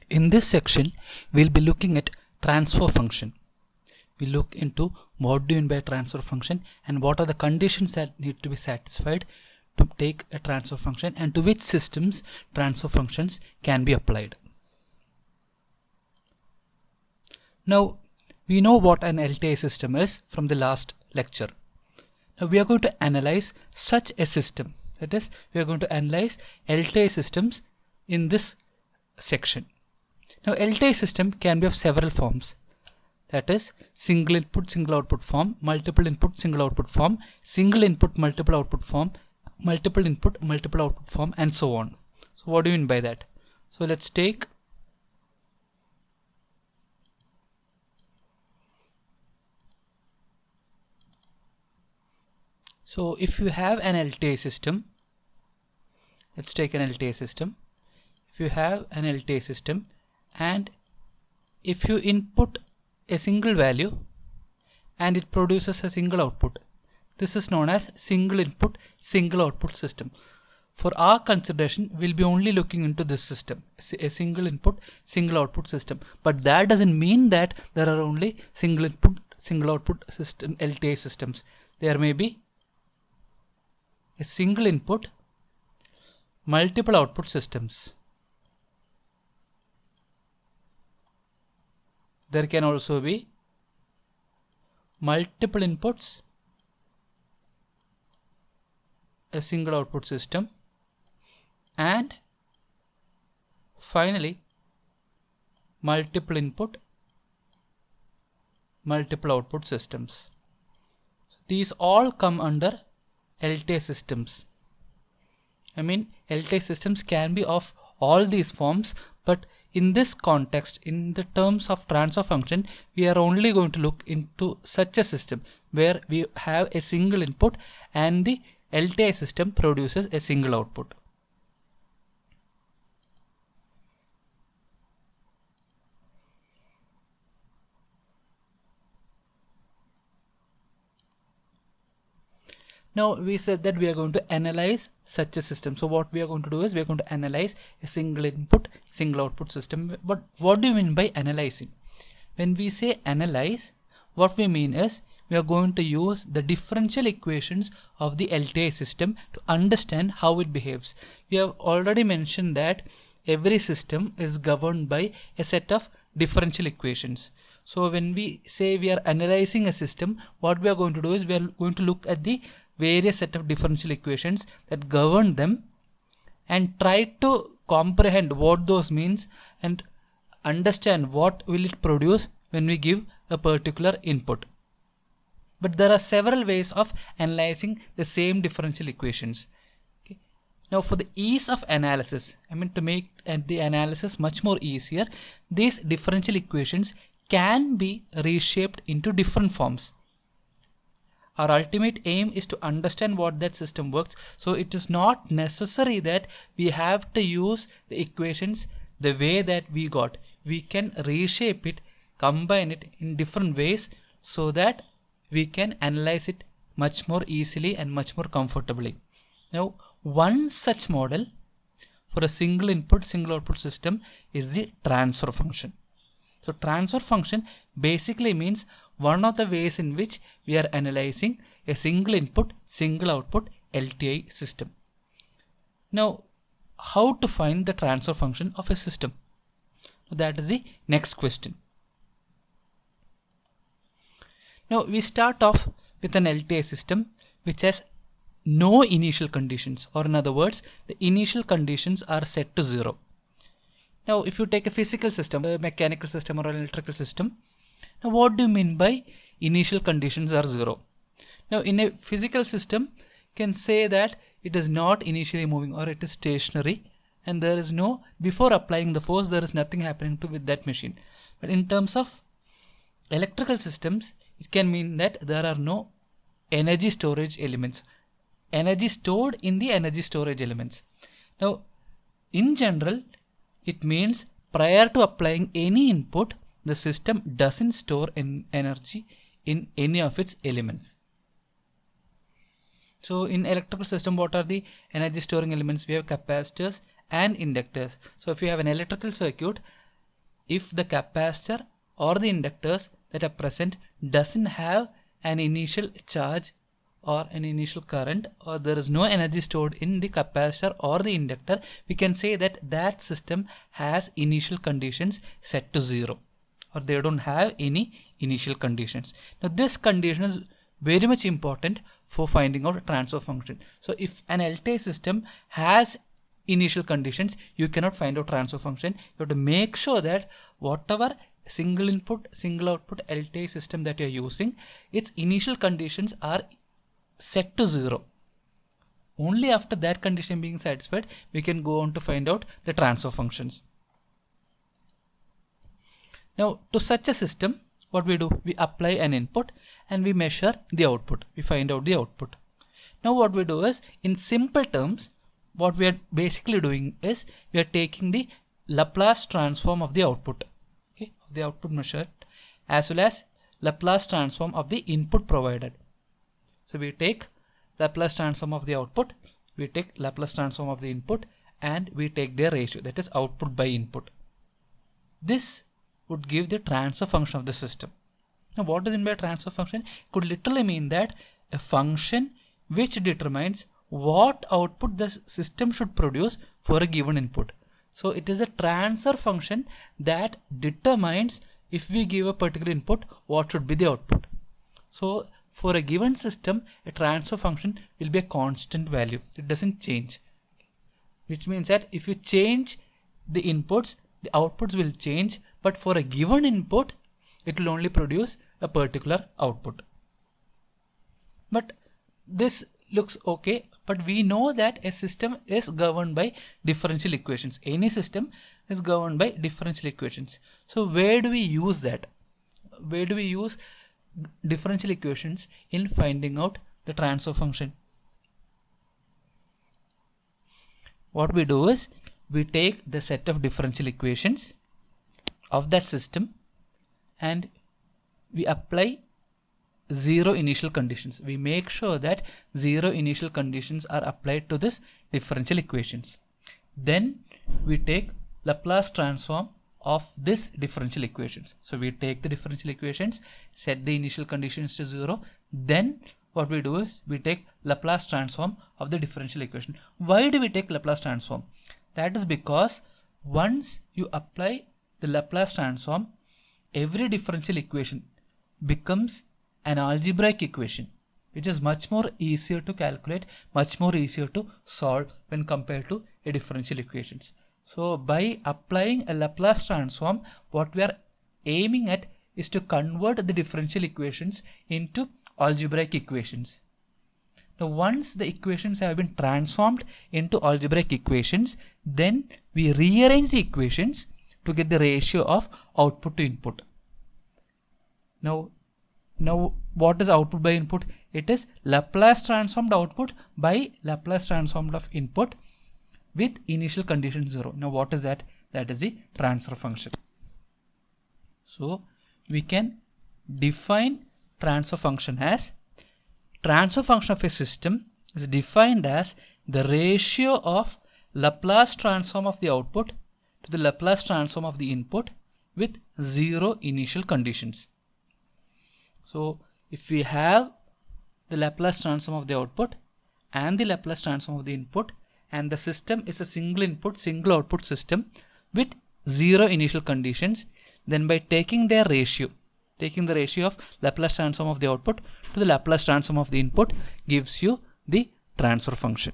In this section, we'll be looking at transfer function. We look into what do you mean by transfer function and what are the conditions that need to be satisfied to take a transfer function and to which systems transfer functions can be applied. Now, we know what an LTI system is from the last lecture. Now, we are going to analyze such a system. That is, we are going to analyze LTI systems in this section. Now, LTI system can be of several forms. That is, single input, single output form, multiple input, single output form, single input, multiple output form, multiple input, multiple output form, and so on. So what do you mean by that? So let's take so if you have an LTI system, let's take an LTI system. If you have an LTI system and if you input a single value and it produces a single output, this is known as single input, single output system. For our consideration, we'll be only looking into this system, a single input, single output system. But that doesn't mean that there are only single input, single output system LTI systems. There may be a single input, multiple output systems. There can also be multiple inputs, a single output system, and finally multiple input, multiple output systems. So these all come under LTI systems. I mean, LTI systems can be of all these forms, but in this context, in the terms of transfer function, we are only going to look into such a system where we have a single input and the LTI system produces a single output. Now we said that we are going to analyze such a system. So what we are going to do is we are going to analyze a single input, single output system. But what do you mean by analyzing? When we say analyze, what we mean is we are going to use the differential equations of the LTI system to understand how it behaves. We have already mentioned that every system is governed by a set of differential equations. So when we say we are analyzing a system, what we are going to do is we are going to look at the various set of differential equations that govern them and try to comprehend what those means and understand what will it produce when we give a particular input. But there are several ways of analyzing the same differential equations. Okay. Now for the ease of analysis, I mean to make the analysis much more easier, these differential equations can be reshaped into different forms. Our ultimate aim is to understand what that system works, so it is not necessary that we have to use the equations the way that we got. We can reshape it, combine it in different ways so that we can analyze it much more easily and much more comfortably. Now, one such model for a single input, single output system is the transfer function. So transfer function basically means one of the ways in which we are analyzing a single input, single output LTI system. Now, how to find the transfer function of a system? That is the next question. Now, we start off with an LTI system which has no initial conditions, or in other words, the initial conditions are set to 0. Now, if you take a physical system, a mechanical system or an electrical system, now what do you mean by initial conditions are 0? Now in a physical system, you can say that it is not initially moving or it is stationary and there is no, before applying the force, there is nothing happening with that machine. But in terms of electrical systems, it can mean that there are no energy storage elements, energy stored in the energy storage elements. Now in general, it means prior to applying any input, the system doesn't store energy in any of its elements. So in electrical system, what are the energy storing elements? We have capacitors and inductors. So if you have an electrical circuit, if the capacitor or the inductors that are present doesn't have an initial charge or an initial current, or there is no energy stored in the capacitor or the inductor, we can say that that system has initial conditions set to 0, or they don't have any initial conditions. Now this condition is very much important for finding out a transfer function. So if an LTI system has initial conditions, you cannot find out transfer function. You have to make sure that whatever single input single output LTI system that you are using, its initial conditions are set to 0. Only after that condition being satisfied, we can go on to find out the transfer functions. Now to such a system, what we do, we apply an input and we measure the output, we find out the output. Now what we do is, in simple terms, what we are basically doing is we are taking the Laplace transform of the output, okay, of the output measured, as well as Laplace transform of the input provided. So we take Laplace transform of the output, we take Laplace transform of the input, and we take their ratio, that is output by input. This would give the transfer function of the system. Now what does it mean by transfer function? It could literally mean that a function which determines what output the system should produce for a given input. So it is a transfer function that determines, if we give a particular input, what should be the output. So for a given system, a transfer function will be a constant value, it doesn't change, which means that if you change the inputs, the outputs will change, but for a given input it will only produce a particular output. But this looks okay, but we know that a system is governed by differential equations. Any system is governed by differential equations. So where do we use that? Where do we use differential equations in finding out the transfer function? What we do is we take the set of differential equations of that system and we apply 0 initial conditions. We make sure that 0 initial conditions are applied to this differential equations. Then we take Laplace transform of this differential equations. So we take the differential equations, set the initial conditions to 0, then what we do is we take Laplace transform of the differential equation. Why do we take Laplace transform? That is because once you apply the Laplace transform, every differential equation becomes an algebraic equation, which is much more easier to calculate, much more easier to solve when compared to a differential equations. So by applying a Laplace transform, what we are aiming at is to convert the differential equations into algebraic equations. Now once the equations have been transformed into algebraic equations, then we rearrange the equations to get the ratio of output to input. Now what is output by input? It is Laplace transformed output by Laplace transformed of input with initial condition 0. Now what is that? That is the transfer function. So we can define transfer function as, transfer function of a system is defined as the ratio of Laplace transform of the output to the Laplace transform of the input with 0 initial conditions. So if we have the Laplace transform of the output and the Laplace transform of the input, and the system is a single input single output system with 0 initial conditions, then by taking their ratio, taking the ratio of Laplace transform of the output to the Laplace transform of the input gives you the transfer function.